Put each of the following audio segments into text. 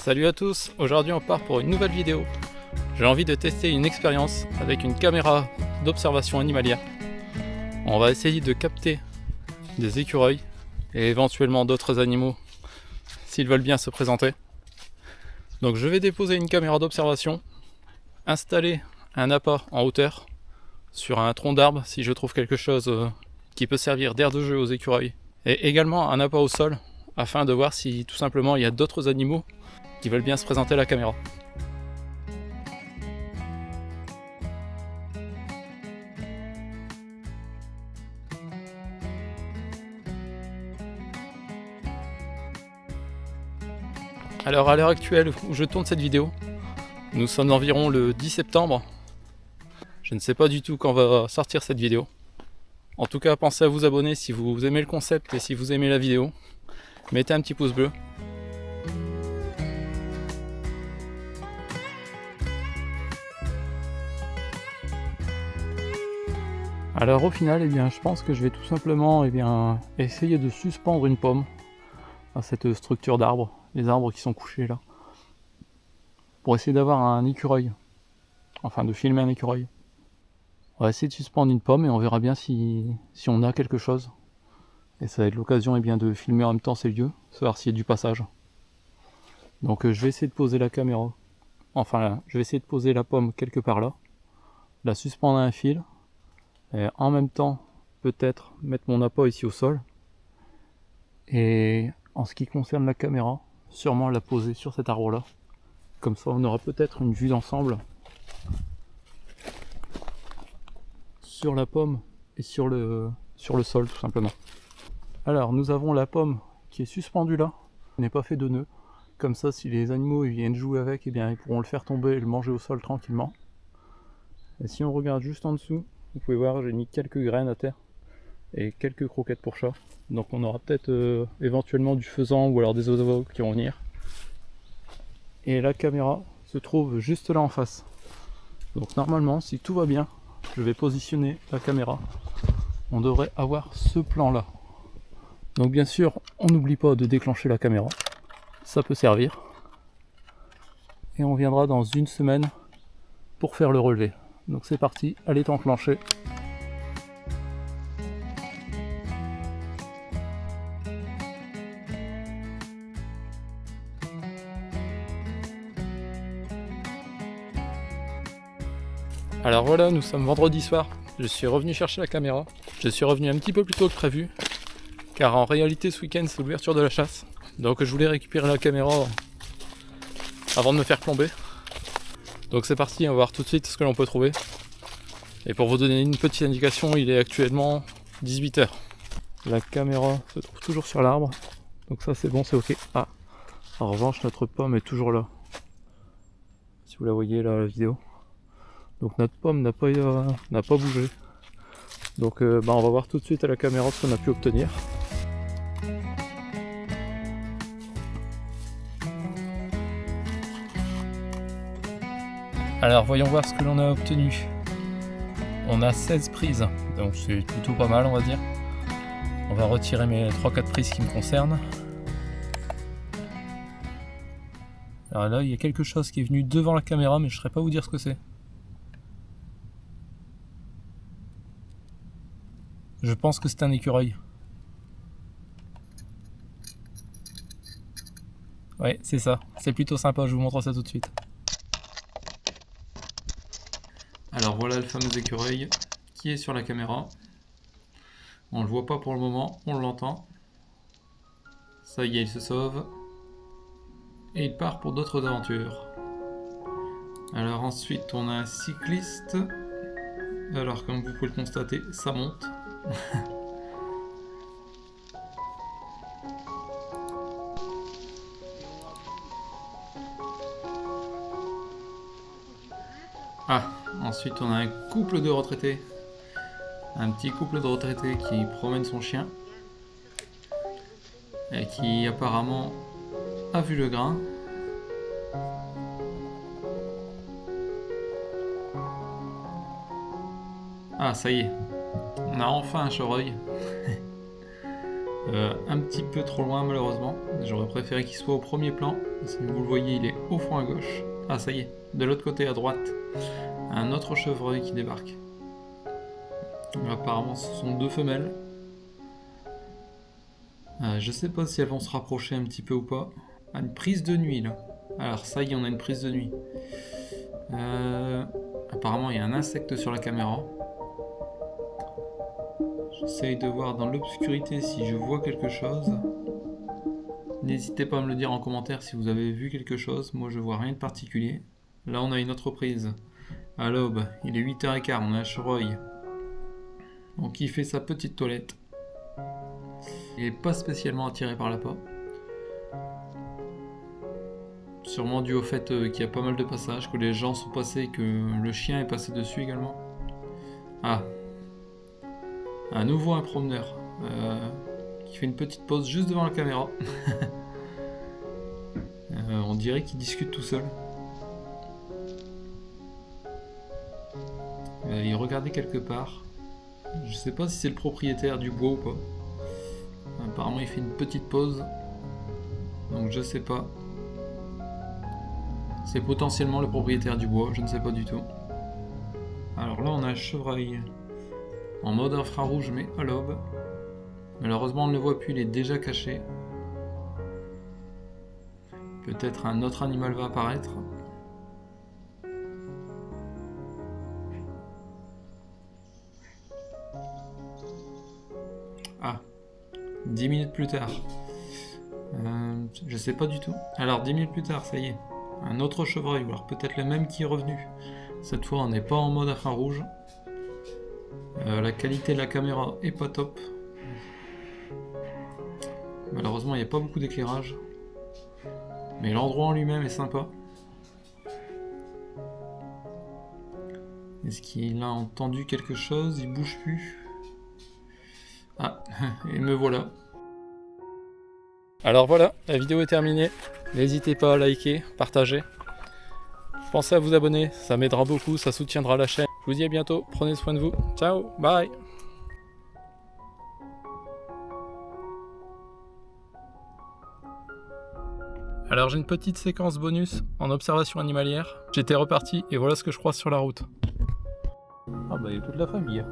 Salut à tous, aujourd'hui on part pour une nouvelle vidéo. J'ai envie de tester une expérience avec une caméra d'observation animalière. On va essayer de capter des écureuils et éventuellement d'autres animaux s'ils veulent bien se présenter. Donc je vais déposer une caméra d'observation, installer un appât en hauteur sur un tronc d'arbre si je trouve quelque chose qui peut servir d'aire de jeu aux écureuils, et également un appât au sol afin de voir si tout simplement il y a d'autres animaux qui veulent bien se présenter à la caméra. Alors à l'heure actuelle où je tourne cette vidéo, nous sommes environ le 10 septembre. Je ne sais pas du tout quand va sortir cette vidéo. En tout cas, pensez à vous abonner si vous aimez le concept et si vous aimez la vidéo. Mettez un petit pouce bleu. Alors au final, je pense que je vais tout simplement essayer de suspendre une pomme à cette structure d'arbres, les arbres qui sont couchés là, pour essayer d'avoir un écureuil, enfin de filmer un écureuil. On va essayer de suspendre une pomme et on verra bien si on a quelque chose. Et ça va être l'occasion de filmer en même temps ces lieux, savoir s'il y a du passage. Donc je vais essayer de poser la caméra, enfin je vais essayer de poser la pomme quelque part là, la suspendre à un fil, et en même temps peut-être mettre mon appât ici au sol. Et en ce qui concerne la caméra, sûrement la poser sur cet arbre là. Comme ça on aura peut-être une vue d'ensemble sur la pomme et sur le sol tout simplement. Alors nous avons la pomme qui est suspendue là, elle n'est pas fait de nœud. Comme ça si les animaux ils viennent jouer avec, ils pourront le faire tomber et le manger au sol tranquillement. Et si on regarde juste en dessous, vous pouvez voir j'ai mis quelques graines à terre et quelques croquettes pour chat. Donc on aura peut-être éventuellement du faisan ou alors des oiseaux qui vont venir. Et la caméra se trouve juste là en face. Donc normalement si tout va bien, je vais positionner la caméra. On devrait avoir ce plan là. Donc bien sûr on n'oublie pas de déclencher la caméra. Ça peut servir. Et on viendra dans une semaine pour faire le relevé. Donc c'est parti, elle est enclenchée. Alors voilà, nous sommes vendredi soir, je suis revenu chercher la caméra. Je suis revenu un petit peu plus tôt que prévu, car en réalité ce week-end c'est l'ouverture de la chasse. Donc je voulais récupérer la caméra avant de me faire plomber. Donc c'est parti, on va voir tout de suite ce que l'on peut trouver. Et pour vous donner une petite indication, il est actuellement 18 h. La caméra se trouve toujours sur l'arbre, donc ça c'est bon, c'est ok. Ah, en revanche notre pomme est toujours là. Si vous la voyez là, la vidéo. Donc notre pomme n'a pas bougé. Donc on va voir tout de suite à la caméra ce qu'on a pu obtenir. Alors voyons voir ce que l'on a obtenu. On a 16 prises, donc c'est plutôt pas mal on va dire. On va retirer mes 3-4 prises qui me concernent. Alors là il y a quelque chose qui est venu devant la caméra mais je ne saurais pas vous dire ce que c'est. Je pense que c'est un écureuil. Ouais, c'est ça. C'est plutôt sympa, je vous montre ça tout de suite. Alors voilà le fameux écureuil qui est sur la caméra. On le voit pas pour le moment, on l'entend. Ça y est, il se sauve. Et il part pour d'autres aventures. Alors ensuite on a un cycliste. Alors comme vous pouvez le constater, ça monte. Ah, ensuite on a un couple de retraités. Un petit couple de retraités qui promène son chien. Et qui apparemment a vu le grain. Ah, ça y est. On a enfin un chevreuil. Un petit peu trop loin malheureusement. J'aurais préféré qu'il soit au premier plan. Si vous le voyez, il est au fond à gauche. Ah ça y est, de l'autre côté à droite, un autre chevreuil qui débarque. Apparemment ce sont deux femelles. Je sais pas si elles vont se rapprocher un petit peu ou pas. Ah, une prise de nuit là. Alors ça y est, on a une prise de nuit. Apparemment il y a un insecte sur la caméra. J'essaye de voir dans l'obscurité si je vois quelque chose. N'hésitez pas à me le dire en commentaire si vous avez vu quelque chose. Moi je vois rien de particulier. Là on a une autre prise. À l'aube, il est 8h15, on a un chevreuil. Donc il fait sa petite toilette. Il n'est pas spécialement attiré par l'appât. Sûrement dû au fait qu'il y a pas mal de passages, que les gens sont passés et que le chien est passé dessus également. Ah, à nouveau un promeneur qui fait une petite pause juste devant la caméra. On dirait qu'il discute tout seul. Il regardait quelque part. Je sais pas si c'est le propriétaire du bois ou pas. Apparemment il fait une petite pause. Donc je sais pas. C'est potentiellement le propriétaire du bois, je ne sais pas du tout. Alors là on a un chevreuil en mode infrarouge mais à l'aube. Malheureusement on ne le voit plus, il est déjà caché. Peut-être un autre animal va apparaître. Ah, 10 minutes plus tard. Je sais pas du tout. Alors 10 minutes plus tard, ça y est. Un autre chevreuil, ou alors peut-être le même qui est revenu. Cette fois on n'est pas en mode infrarouge. La qualité de la caméra est pas top. Malheureusement il n'y a pas beaucoup d'éclairage. Mais l'endroit en lui-même est sympa. Est-ce qu'il a entendu quelque chose? Il bouge plus. Ah, et me voilà. Alors voilà, la vidéo est terminée. N'hésitez pas à liker, partager. Pensez à vous abonner, ça m'aidera beaucoup, ça soutiendra la chaîne. Je vous dis à bientôt, prenez soin de vous. Ciao, bye. Alors j'ai une petite séquence bonus en observation animalière. J'étais reparti et voilà ce que je croise sur la route. Ah bah il y a toute la famille.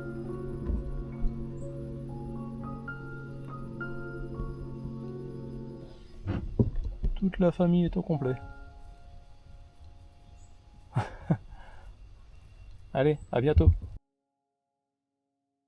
Toute la famille est au complet. Allez, à bientôt.